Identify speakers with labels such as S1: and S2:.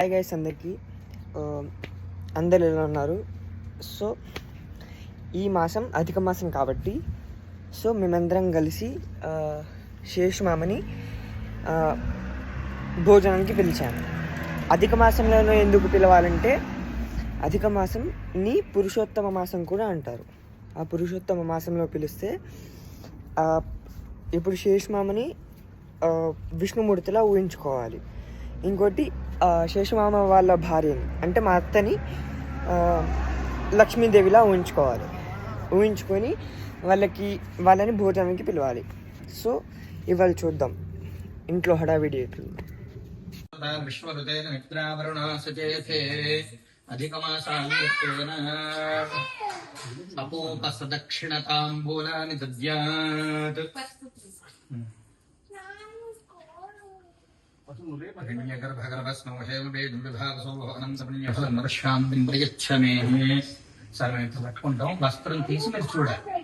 S1: Hi guys అందరికీ. అందరు ఎలా ఉన్నారు? సో ఈ మాసం అధిక మాసం కాబట్టి మేమందరం కలిసి శేషుమామని భోజనానికి పిలిచాము. అధిక మాసంలో ఎందుకు పిలవాలంటే అధిక మాసంని పురుషోత్తమ మాసం కూడా అంటారు. ఆ పురుషోత్తమ మాసంలో పిలిస్తే ఇప్పుడు శేషుమామని విష్ణుమూర్తిలా ఊహించుకోవాలి. ఇంకోటి శేషుమామ వాళ్ళ భార్యని అంటే మా అత్తని లక్ష్మీదేవిలా ఊహించుకొని వాళ్ళని భోజనానికి పిలవాలి. సో ఇవాళ చూద్దాం ఇంట్లో హడావిడి ఎట్లుంది.
S2: విశ్వరుతేన మిత్రావరుణాసచేతే అపోపసదక్షిణతాంబూలాని దద్యాత్. పట్టుకుంటాం. వస్త్రం తీసి మీరు చూడాలి.